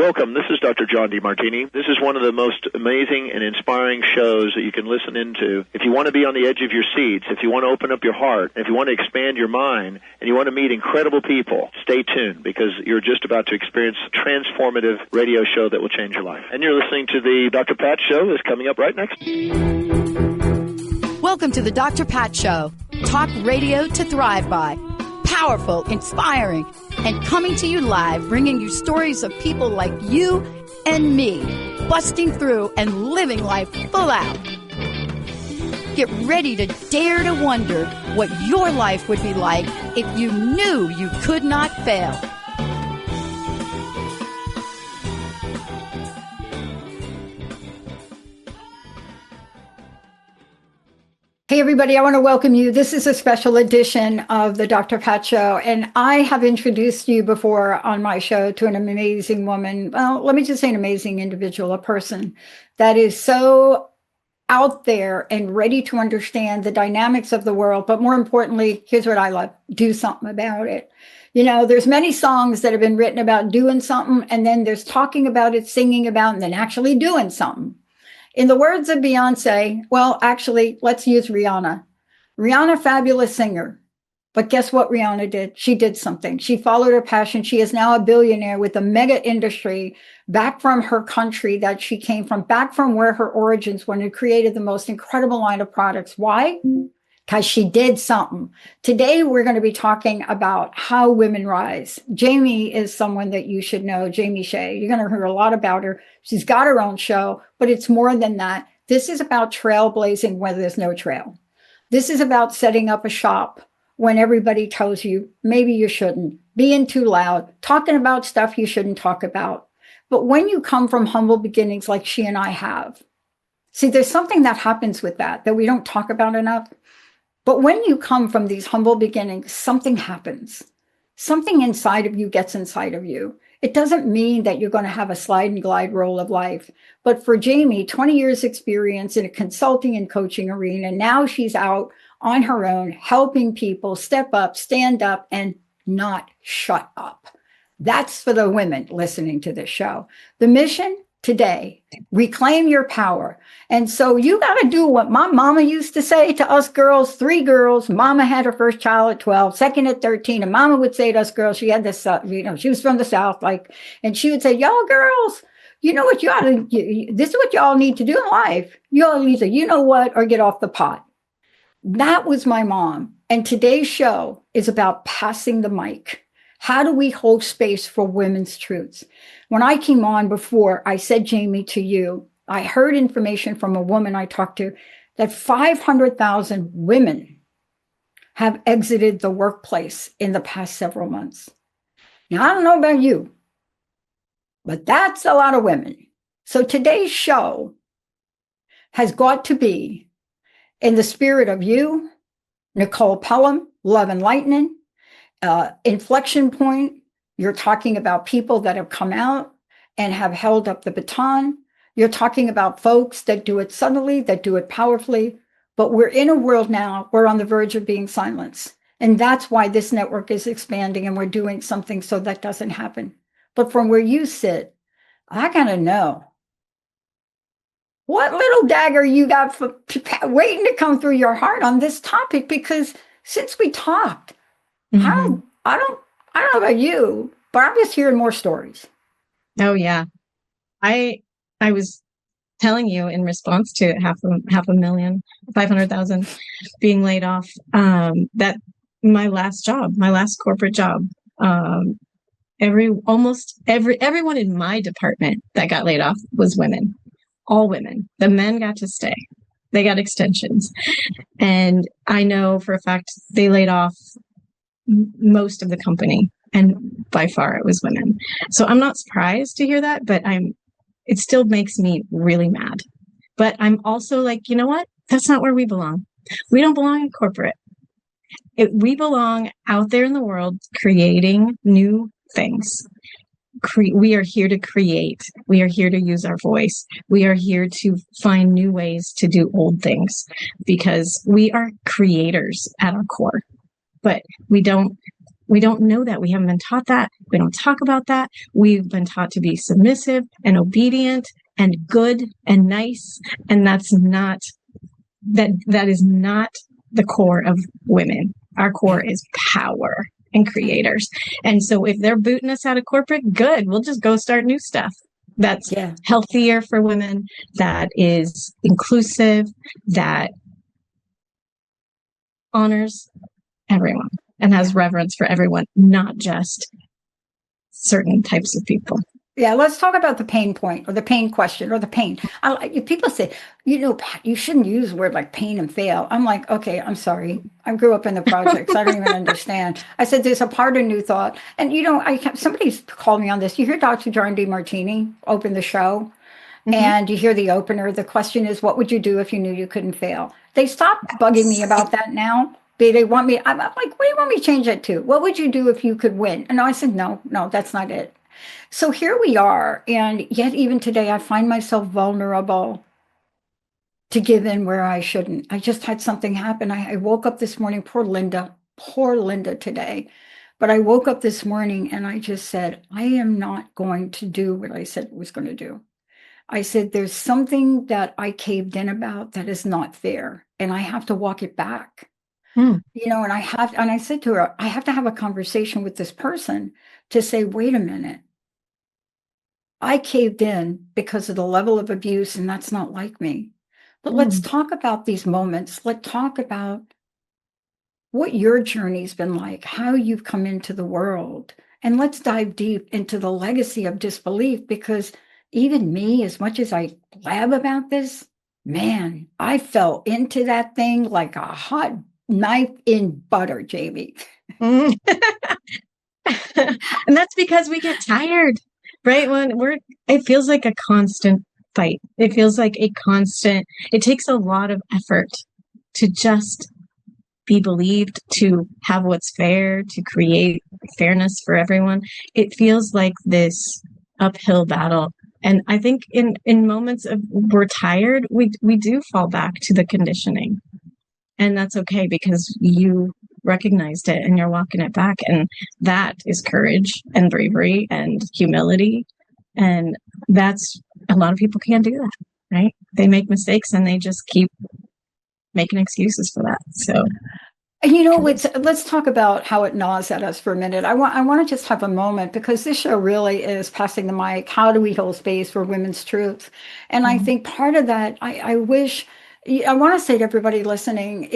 Welcome. This is Dr. John DeMartini. This is one of the most amazing and inspiring shows that you can listen into. If you want to be on the edge of your seats, if you want to open up your heart, if you want to expand your mind, and you want to meet incredible people, stay tuned because you're just about to experience a transformative radio show that will change your life. And you're listening to the Dr. Pat Show that's coming up right next. Welcome to the Dr. Pat Show. Talk radio to thrive by. Powerful, inspiring, and coming to you live, bringing you stories of people like you and me, busting through and living life full out. Get ready to dare to wonder what your life would be like if you knew you could not fail. Hey, everybody, I want to welcome you. This is a special edition of the Dr. Pat Show, and I have introduced you before on my show to an amazing woman. Well, let me just say an amazing individual, a person that is so out there and ready to understand the dynamics of the world. But more importantly, here's what I love, do something about it. You know, there's many songs that have been written about doing something, and then there's talking about it, singing about, and then actually doing something. In the words of Beyonce, well, actually, let's use Rihanna. Rihanna, fabulous singer. But guess what Rihanna did? She did something. She followed her passion. She is now a billionaire with a mega industry back from her country that she came from, back from where her origins were, and created the most incredible line of products. Why? Because she did something. Today, we're going to be talking about how women rise. Jamie is someone that you should know, Jamie Shea. You're going to hear a lot about her. She's got her own show, but it's more than that. This is about trailblazing where there's no trail. This is about setting up a shop when everybody tells you maybe you shouldn't, being too loud, talking about stuff you shouldn't talk about. But when you come from humble beginnings like she and I have, see, there's something that happens with that we don't talk about enough. But when you come from these humble beginnings, something happens. Something inside of you gets inside of you. It doesn't mean that you're going to have a slide and glide role of life. But for Jamie, 20 years experience in a consulting and coaching arena, now she's out on her own, helping people step up, stand up, and not shut up. That's for the women listening to this show. The mission today, reclaim your power. And so you got to do what my mama used to say to us girls, 3 girls. Mama had her first child at 12, second at 13. And mama would say to us girls, she had this, she was from the South, and she would say, y'all girls, you know what you ought to, this is what y'all need to do in life. You all need to, you know what, or get off the pot. That was my mom. And today's show is about passing the mic. How do we hold space for women's truths? When I came on before, I said, Jamie, to you, I heard information from a woman I talked to that 500,000 women have exited the workplace in the past several months. Now, I don't know about you, but that's a lot of women. So today's show has got to be in the spirit of you, Nicole Pelham, Love and Lightning, inflection point. You're talking about people that have come out and have held up the baton. You're talking about folks that do it subtly, that do it powerfully. But we're in a world now, we're on the verge of being silenced. And that's why this network is expanding and we're doing something so that doesn't happen. But from where you sit, I gotta know, what little dagger you got for waiting to come through your heart on this topic? Because since we talked, I don't know about you, but I'm just hearing more stories. Oh yeah. I was telling you in response to half a million, 500,000 being laid off, that my last corporate job, everyone in my department that got laid off was women, all women. The men got to stay. They got extensions. And I know for a fact they laid off most of the company, and by far it was women. So I'm not surprised to hear that, but it still makes me really mad. But I'm also like, you know what? That's not where we belong. We don't belong in corporate. We belong out there in the world creating new things. We are here to create. We are here to use our voice. We are here to find new ways to do old things because we are creators at our core. But we don't We don't know that. We haven't been taught that. We don't talk about that. We've been taught to be submissive and obedient and good and nice. And that is not the core of women. Our core is power and creators. And so if they're booting us out of corporate, good. We'll just go start new stuff. That's healthier for women, that is inclusive, that honors everyone and has reverence for everyone, not just certain types of people. Yeah, let's talk about the pain point or the pain question or the pain. People say, Pat, you shouldn't use a word like pain and fail. I'm like, okay, I'm sorry. I grew up in the projects. I don't even understand. I said, there's a part of New Thought. And, somebody called me on this. You hear Dr. John DeMartini open the show and you hear the opener. The question is, what would you do if you knew you couldn't fail? They stopped bugging me about that now. They want me, I'm like, what do you want me to change it to? What would you do if you could win? And I said, no, that's not it. So here we are, and yet even today I find myself vulnerable to give in where I shouldn't. I just had something happen. I woke up this morning, poor Linda today, but I woke up this morning and I just said, I am not going to do what I said I was going to do. I said, there's something that I caved in about that is not fair, and I have to walk it back. And I said to her, I have to have a conversation with this person to say, wait a minute. I caved in because of the level of abuse, and that's not like me. But let's talk about these moments. Let's talk about what your journey's been like, how you've come into the world. And let's dive deep into the legacy of disbelief, because even me, as much as I blab about this, man, I fell into that thing like a hot knife in butter, Jamie. And that's because we get tired, right? It feels like a constant fight. It feels like it takes a lot of effort to just be believed, to have what's fair, to create fairness for everyone. It feels like this uphill battle. And I think in moments of we're tired, we do fall back to the conditioning. And that's okay, because you recognized it and you're walking it back. And that is courage and bravery and humility. And that's, a lot of people can't do that, right? They make mistakes and they just keep making excuses for that. So, let's talk about how it gnaws at us for a minute. I want to just have a moment, because this show really is passing the mic. How do we hold space for women's truth? And I think part of that, I want to say to everybody listening,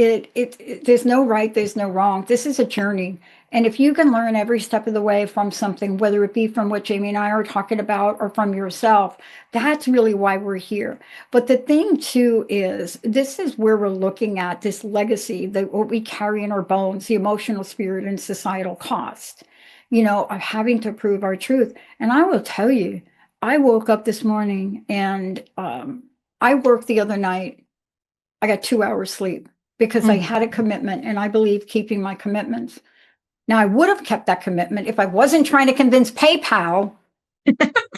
there's no right, there's no wrong. This is a journey. And if you can learn every step of the way from something, whether it be from what Jamie and I are talking about or from yourself, that's really why we're here. But the thing too is, this is where we're looking at this legacy, what we carry in our bones, the emotional, spirit, and societal cost, of having to prove our truth. And I will tell you, I woke up this morning and I worked the other night. I got 2 hours sleep because I had a commitment, and I believe keeping my commitments. Now, I would have kept that commitment if I wasn't trying to convince PayPal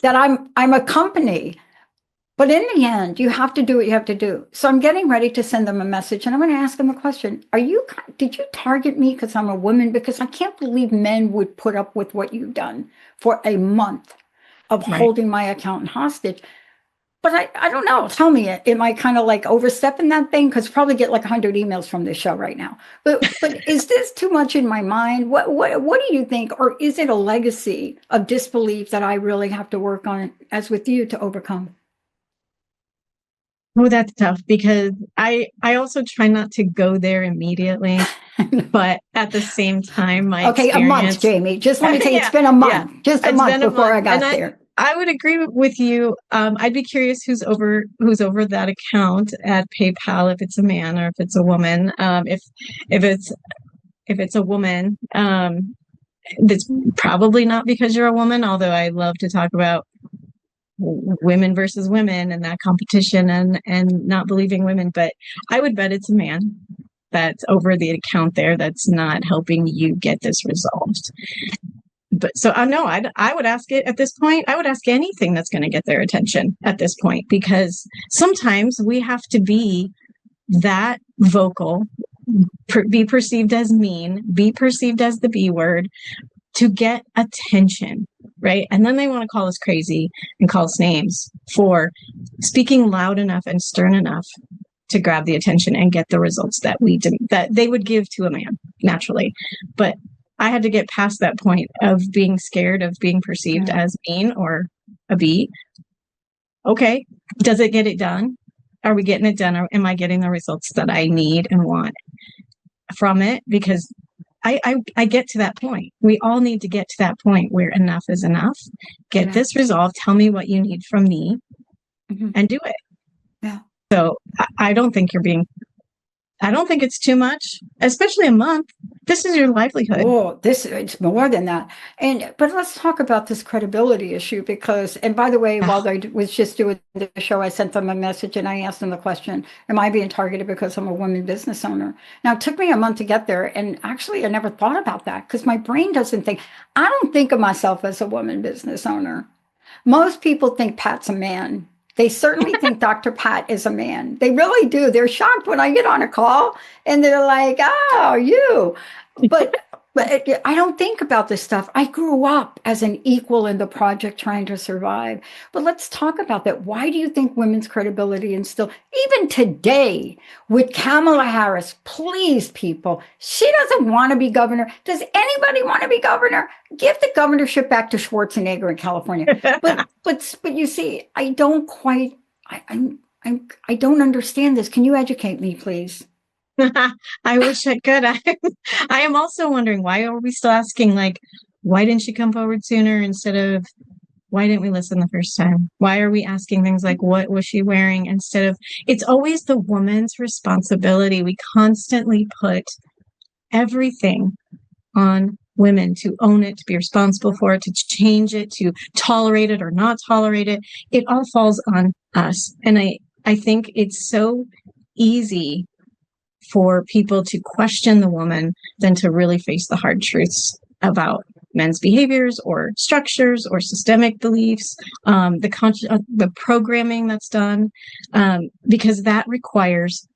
that I'm a company. But in the end, you have to do what you have to do. So I'm getting ready to send them a message, and I'm going to ask them a question. Did you target me because I'm a woman? Because I can't believe men would put up with what you've done for a month of holding my account hostage. But I don't know. Tell me, am I kind of like overstepping that thing? Because probably get like 100 emails from this show right now. But is this too much in my mind? What do you think? Or is it a legacy of disbelief that I really have to work on, as with you, to overcome? Oh, that's tough, because I also try not to go there immediately. But at the same time, a month, Jamie. Just let me tell you, it's been a month. Just a month before I got there. I would agree with you. I'd be curious who's over that account at PayPal, if it's a man or if it's a woman. If it's a woman, that's probably not because you're a woman. Although I love to talk about women versus women and that competition and not believing women, but I would bet it's a man that's over the account there that's not helping you get this resolved. But so I know I would ask it at this point. I would ask anything that's going to get their attention at this point, because sometimes we have to be that vocal, be perceived as mean, be perceived as the B word, to get attention, right? And then they want to call us crazy and call us names for speaking loud enough and stern enough to grab the attention and get the results that that they would give to a man naturally. But I had to get past that point of being scared of being perceived as mean or a B. Okay, does it get it done? Are we getting it done? Or am I getting the results that I need and want from it? Because I get to that point. We all need to get to that point where enough is enough. Get this resolved. Tell me what you need from me and do it. Yeah. So I don't think I don't think it's too much, especially a month. This is your livelihood. Oh, it's more than that. But let's talk about this credibility issue because, and by the way, while I was just doing the show, I sent them a message and I asked them the question, am I being targeted because I'm a woman business owner? Now, it took me a month to get there. And actually, I never thought about that because my brain doesn't think, I don't think of myself as a woman business owner. Most people think Pat's a man. They certainly think Dr. Pat is a man. They really do. They're shocked when I get on a call and they're like, oh, you. But I don't think about this stuff. I grew up as an equal in the project trying to survive. But let's talk about that. Why do you think women's credibility and still, even today with Kamala Harris, please people, she doesn't want to be governor. Does anybody want to be governor? Give the governorship back to Schwarzenegger in California. But you see, I don't quite, I don't understand this. Can you educate me, please? I wish I could. I am also wondering, why are we still asking, like, why didn't she come forward sooner instead of why didn't we listen the first time? Why are we asking things like, what was she wearing instead of, it's always the woman's responsibility. We constantly put everything on women to own it, to be responsible for it, to change it, to tolerate it or not tolerate it. It all falls on us. And I think it's so easy for people to question the woman than to really face the hard truths about men's behaviors or structures or systemic beliefs, the programming that's done, because that requires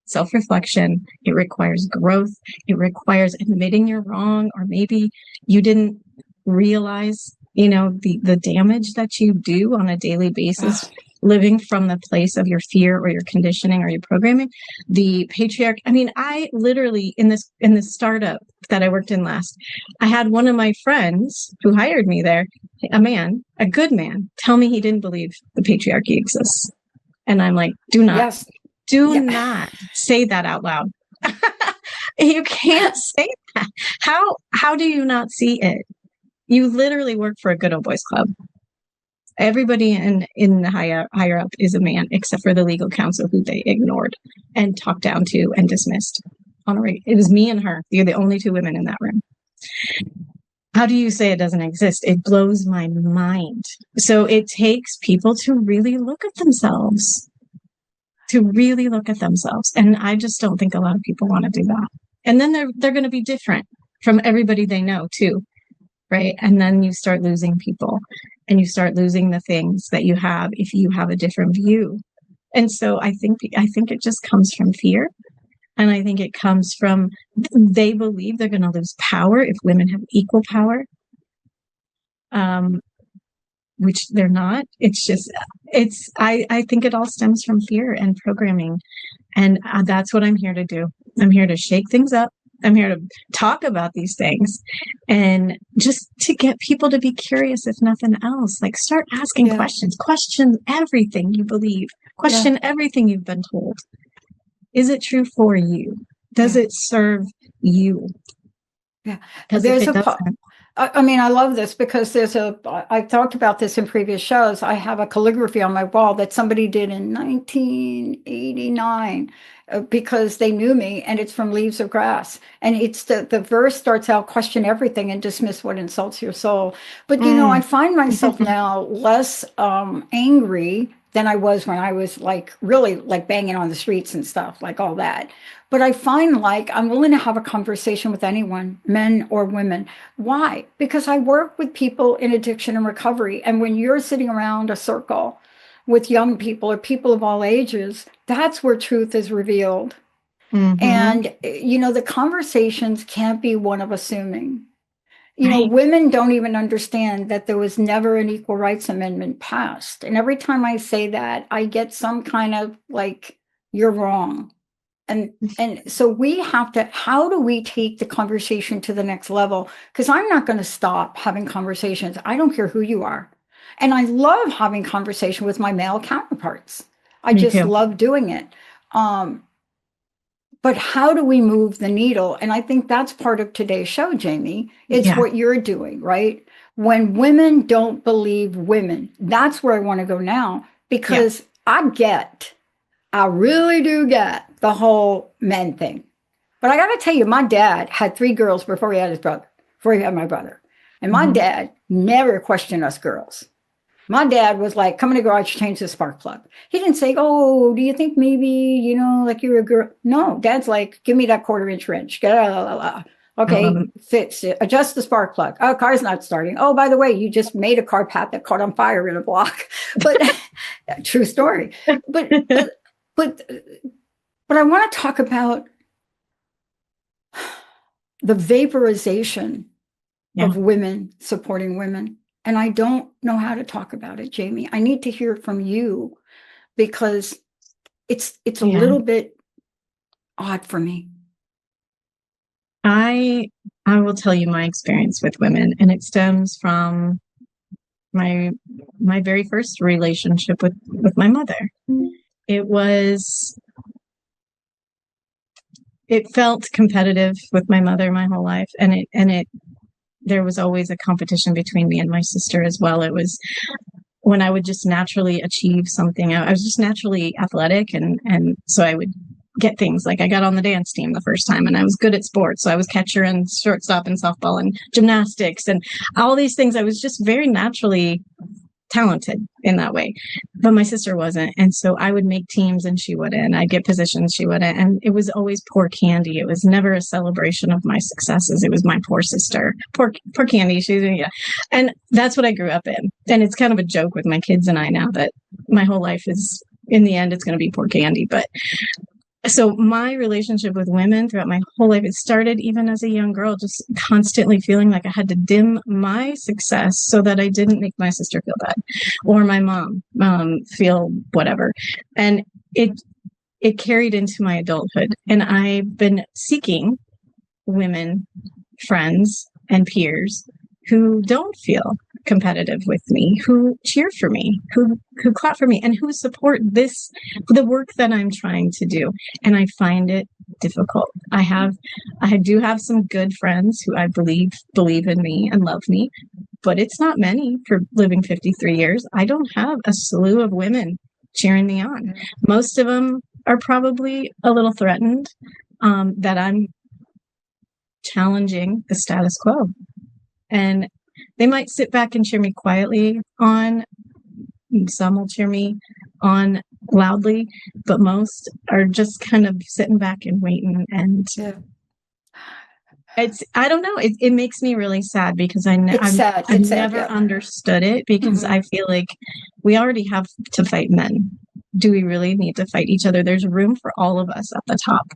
self-reflection. It requires growth. It requires admitting you're wrong, or maybe you didn't realize, the damage that you do on a daily basis. Living from the place of your fear or your conditioning or your programming, the patriarchy. I mean, I literally in this startup that I worked in last, I had one of my friends who hired me there, a good man, tell me he didn't believe the patriarchy exists. And I'm like, do not say that out loud. You can't say that. How do you not see it? You literally work for a good old boys club. Everybody in the higher up is a man, except for the legal counsel who they ignored and talked down to and dismissed. It was me and her. You're the only two women in that room. How do you say it doesn't exist? It blows my mind. So it takes people to really look at themselves. And I just don't think a lot of people want to do that. And then they're going to be different from everybody they know too. Right. And then you start losing people and you start losing the things that you have if you have a different view. And so I think it just comes from fear. And I think it comes from they believe they're going to lose power if women have equal power, which they're not. I think it all stems from fear and programming. And that's what I'm here to do. I'm here to shake things up. I'm here to talk about these things and just to get people to be curious, if nothing else. Like, start asking questions. Question everything you believe. Question everything you've been told. Is it true for you? Does it serve you? Yeah. Because I love this because I've talked about this in previous shows. I have a calligraphy on my wall that somebody did in 1989 because they knew me, and it's from Leaves of Grass. And it's the verse starts out, question everything and dismiss what insults your soul. But, I find myself now less angry than I was when I was really banging on the streets and stuff, like all that. But I find I'm willing to have a conversation with anyone, men or women. Why? Because I work with people in addiction and recovery. And when you're sitting around a circle with young people or people of all ages, that's where truth is revealed. Mm-hmm. And, the conversations can't be one of assuming. Right. Women don't even understand that there was never an equal rights amendment passed. And every time I say that, I get some kind of like, you're wrong. And so we have to, how do we take the conversation to the next level? Because I'm not going to stop having conversations. I don't care who you are. And I love having conversation with my male counterparts. I Me just too. love doing it. But how do we move the needle? And I think that's part of today's show, Jamie. It's Yeah. what you're doing, right? When women don't believe women, that's where I want to go now, because I really do get the whole men thing. But I got to tell you, my dad had 3 girls before he had his brother, before he had my brother. And my dad never questioned us girls. My dad was like, come in the garage, change the spark plug. He didn't say, oh, do you think maybe, like you're a girl? No, Dad's like, give me that 1/4-inch wrench. Okay, fix it. Adjust the spark plug. Oh, car's not starting. Oh, by the way, you just made a car path that caught on fire in a block. But true story. But I want to talk about the vaporization of women supporting women. And I don't know how to talk about it, Jamie. I need to hear it from you because it's a little bit odd for me. I will tell you my experience with women, and it stems from my very first relationship with my mother. It felt competitive with my mother my whole life, and there was always a competition between me and my sister as well. It was when I would just naturally achieve something. I was just naturally athletic, and so I would get things like I got on the dance team the first time, and I was good at sports. So I was catcher and shortstop and softball and gymnastics and all these things. I was just very naturally talented in that way, but my sister wasn't. And so I would make teams and she wouldn't. I'd get positions, she wouldn't. And it was always poor candy. It was never a celebration of my successes. It was my poor sister, poor candy. And that's what I grew up in. And it's kind of a joke with my kids and I now that my whole life is, in the end, it's going to be poor candy. But so my relationship with women throughout my whole life, it started even as a young girl, just constantly feeling like I had to dim my success so that I didn't make my sister feel bad or my mom feel whatever. And it carried into my adulthood. And I've been seeking women, friends, and peers who don't feel competitive with me, who cheer for me, who clap for me, and who support the work that I'm trying to do. And I find it difficult. I do have some good friends who I believe in me and love me, but it's not many. For living 53 years, I don't have a slew of women cheering me on. Most of them are probably a little threatened that I'm challenging the status quo. And they might sit back and cheer me quietly on. Some will cheer me on loudly, but most are just kind of sitting back and waiting. And I don't know. It makes me really sad because I've never understood it, because I feel like we already have to fight men. Do we really need to fight each other? There's room for all of us at the top.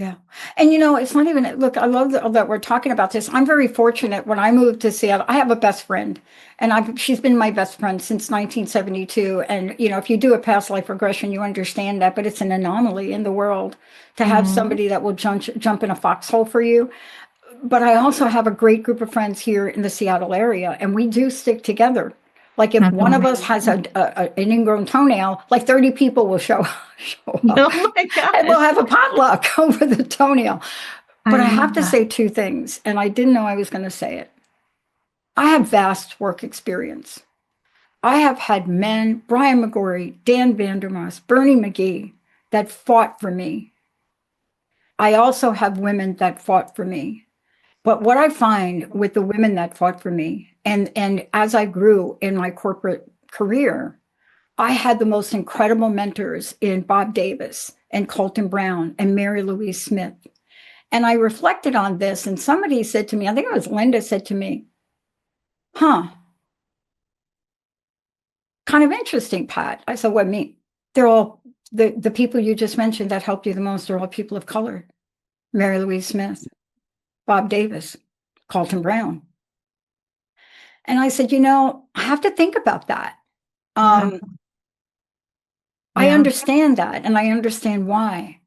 Yeah. And, it's not even, look, I love that we're talking about this. I'm very fortunate. When I moved to Seattle, I have a best friend, and she's been my best friend since 1972. And, if you do a past life regression, you understand that, but it's an anomaly in the world to have somebody that will jump in a foxhole for you. But I also have a great group of friends here in the Seattle area, and we do stick together. Like if one of us has an ingrown toenail, like 30 people will show up. Oh my God. And we'll have a potluck over the toenail. But I have to say 2 things, and I didn't know I was going to say it. I have vast work experience. I have had men, Brian McGorry, Dan Vandermoss, Bernie McGee, that fought for me. I also have women that fought for me. But what I find with the women that fought for me, and as I grew in my corporate career, I had the most incredible mentors in Bob Davis and Colton Brown and Mary Louise Smith. And I reflected on this, and somebody said to me, I think it was Linda, said to me, kind of interesting, Pat. I said, what do you mean? They're all the people you just mentioned that helped you the most are all people of color. Mary Louise Smith, Bob Davis, Carlton Brown. And I said, I have to think about that. I understand that, and I understand why.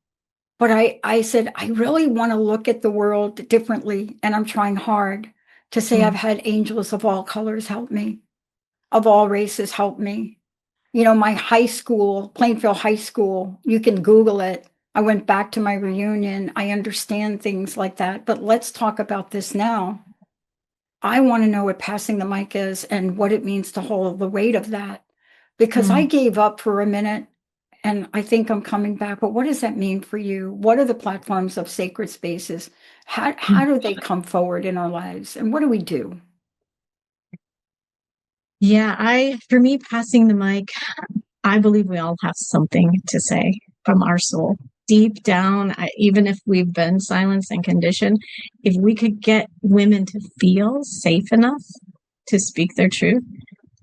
But I said, I really want to look at the world differently, and I'm trying hard to say I've had angels of all colors help me, of all races help me. My high school, Plainfield High School, you can Google it. I went back to my reunion. I understand things like that. But let's talk about this now. I want to know what passing the mic is and what it means to hold the weight of that. Because I gave up for a minute and I think I'm coming back. But what does that mean for you? What are the platforms of sacred spaces? How do they come forward in our lives? And what do we do? Yeah, for me, passing the mic, I believe we all have something to say from our soul. Deep down, even if we've been silenced and conditioned, if we could get women to feel safe enough to speak their truth,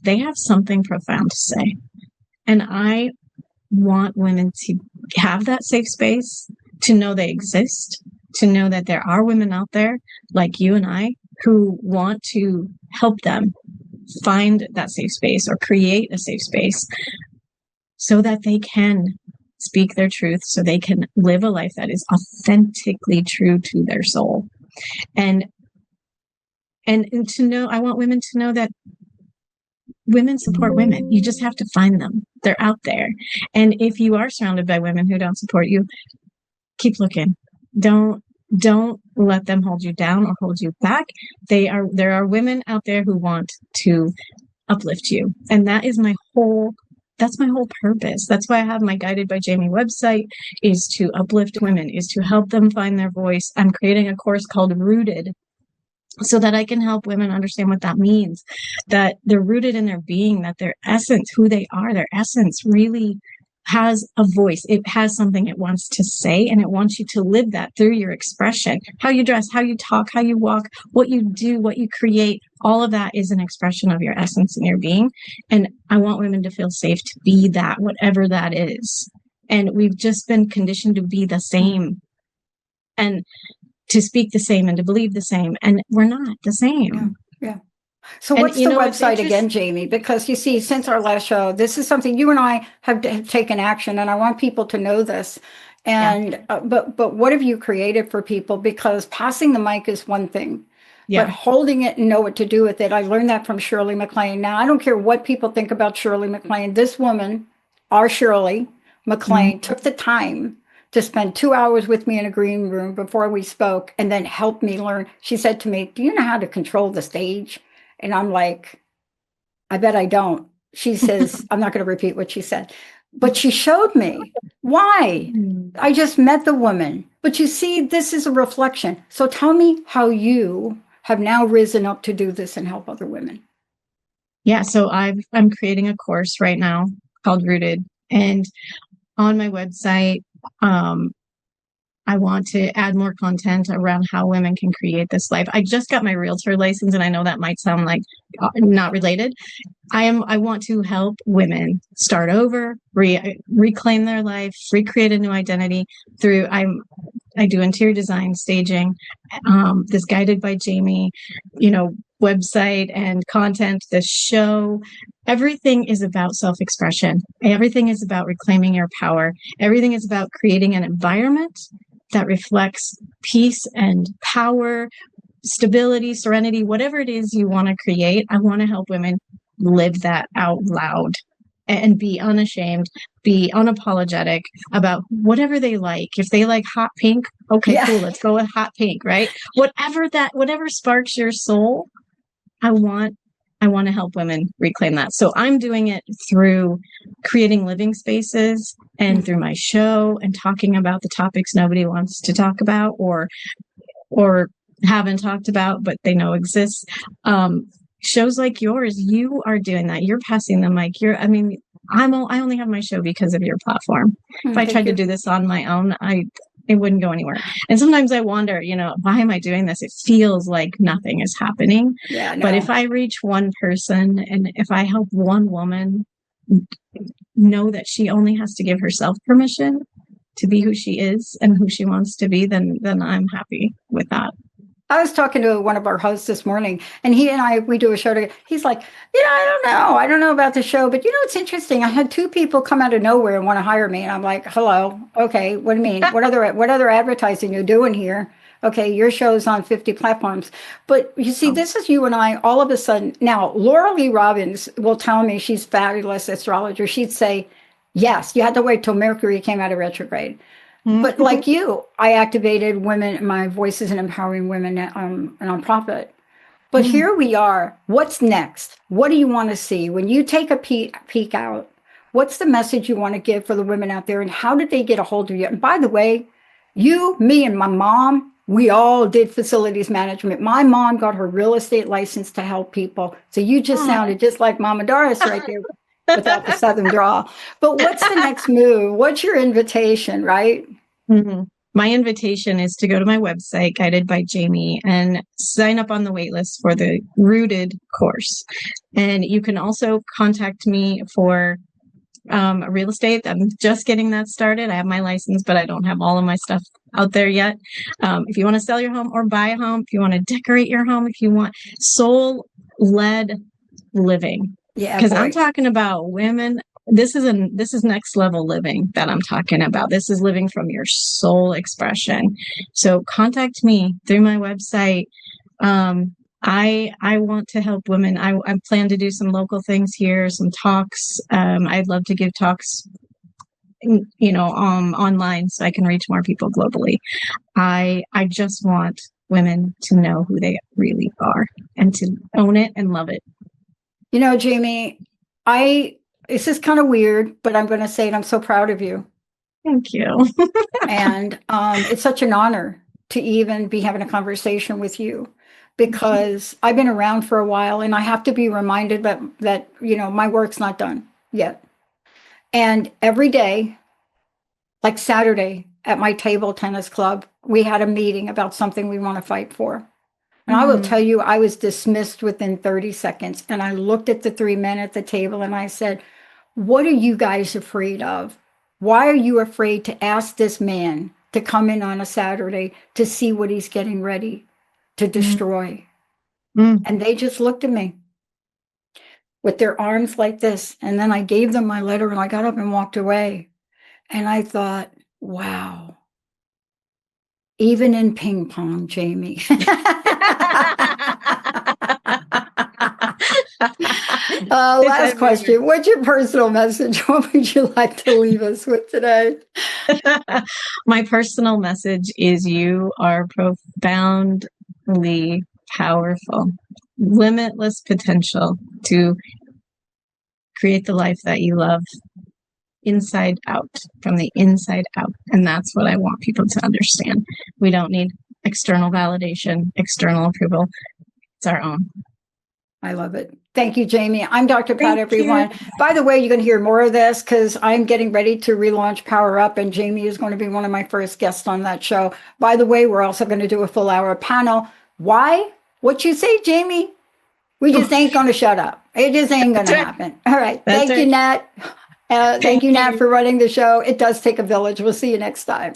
they have something profound to say. And I want women to have that safe space, to know they exist, to know that there are women out there like you and I who want to help them find that safe space or create a safe space so that they can speak their truth, so they can live a life that is authentically true to their soul. And to know, I want women to know that women support women. You just have to find them. They're out there. And if you are surrounded by women who don't support you, keep looking. Don't let them hold you down or hold you back. There are women out there who want to uplift you. And that's my whole purpose. That's why I have my Guided by Jamie website, is to uplift women, is to help them find their voice. I'm creating a course called Rooted so that I can help women understand what that means, that they're rooted in their being, that their essence, who they are, their essence really has a voice. It has something it wants to say, and it wants you to live that through your expression. How you dress, how you talk, how you walk, what you do, what you create, all of that is an expression of your essence and your being. And I want women to feel safe to be that, whatever that is. And we've just been conditioned to be the same and to speak the same and to believe the same. And we're not the same. Yeah. So what's the website again, Jamie? Because you see, since our last show, this is something you and I have taken action, and I want people to know this. And but what have you created for people? Because passing the mic is one thing, but holding it and know what to do with it. I learned that from Shirley MacLaine. Now, I don't care what people think about Shirley MacLaine. This woman, our Shirley MacLaine, took the time to spend 2 hours with me in a green room before we spoke and then helped me learn. She said to me, "Do you know how to control the stage?" And I'm like, I bet I don't. She says, I'm not going to repeat what she said, but she showed me why. I just met the woman. But you see, this is a reflection. So tell me how you have now risen up to do this and help other women. Yeah, so I'm creating a course right now called Rooted. And on my website, I want to add more content around how women can create this life. I just got my realtor license, and I know that might sound like not related. I want to help women start over, reclaim their life, recreate a new identity through, I do interior design, staging, this Guided by Jamie, website and content, the show. Everything is about self-expression. Everything is about reclaiming your power. Everything is about creating an environment that reflects peace and power, stability, serenity, whatever it is you want to create. I want to help women live that out loud and be unashamed, be unapologetic about whatever they like. If they like hot pink, okay, cool, let's go with hot pink, right? Whatever sparks your soul, I want to help women reclaim that. So I'm doing it through creating living spaces and through my show and talking about the topics nobody wants to talk about or haven't talked about, but they know exist. Shows like yours, you are doing that. You're passing the mic. I only have my show because of your platform. If I tried to do this on my own, it wouldn't go anywhere. And sometimes I wonder, why am I doing this? It feels like nothing is happening. Yeah, no. But if I reach one person and if I help one woman know that she only has to give herself permission to be who she is and who she wants to be, then I'm happy with that. I was talking to one of our hosts this morning, and he and I, we do a show together. He's like, I don't know about the show, but it's interesting. I had 2 people come out of nowhere and want to hire me. And I'm like, hello. Okay. What do you mean? What other advertising you're doing here? Okay. Your show's on 50 platforms, but you see, this is you and I all of a sudden. Now, Laura Lee Robbins will tell me, she's fabulous astrologer. She'd say, yes, you had to wait till Mercury came out of retrograde. But like you, I activated women, my Voices in Empowering Women nonprofit. But here we are. What's next? What do you want to see? When you take a peek out, what's the message you want to give for the women out there? And how did they get a hold of you? And by the way, you, me, and my mom, we all did facilities management. My mom got her real estate license to help people. So you just sounded just like Mama Doris right there. Without the Southern drawl. But what's the next move? What's your invitation, right? Mm-hmm. My invitation is to go to my website, Guided by Jamie, and sign up on the wait list for the Rooted course. And you can also contact me for real estate. I'm just getting that started. I have my license, but I don't have all of my stuff out there yet. If you want to sell your home or buy a home, if you want to decorate your home, if you want soul-led living. Yeah, because I'm talking about women. This is next level living that I'm talking about. This is living from your soul expression. So contact me through my website. I want to help women. I plan to do some local things here, some talks. I'd love to give talks, online so I can reach more people globally. I just want women to know who they really are and to own it and love it. Jamie, this is kind of weird, but I'm going to say it. I'm so proud of you. Thank you. And it's such an honor to even be having a conversation with you, because I've been around for a while and I have to be reminded that my work's not done yet. And every day, like Saturday at my table tennis club, we had a meeting about something we want to fight for. And I will tell you, I was dismissed within 30 seconds. And I looked at the 3 men at the table and I said, what are you guys afraid of? Why are you afraid to ask this man to come in on a Saturday to see what he's getting ready to destroy? And they just looked at me with their arms like this. And then I gave them my letter and I got up and walked away. And I thought, wow. Even in ping pong, Jamie. Last question. What's your personal message? What would you like to leave us with today? My personal message is you are profoundly powerful, limitless potential to create the life that you love. Inside out, from the inside out. And that's what I want people to understand. We don't need external validation, external approval. It's our own. I love it. Thank you, Jamie. I'm Dr. Pat, everyone. By the way, you're going to hear more of this because I'm getting ready to relaunch Power Up, and Jamie is going to be one of my first guests on that show. By the way, we're also going to do a full hour panel. Why? What you say, Jamie? We just ain't going to shut up. It just ain't going to happen. All right. Thank you, Nat. Thank you, Nat, for running the show. It does take a village. We'll see you next time.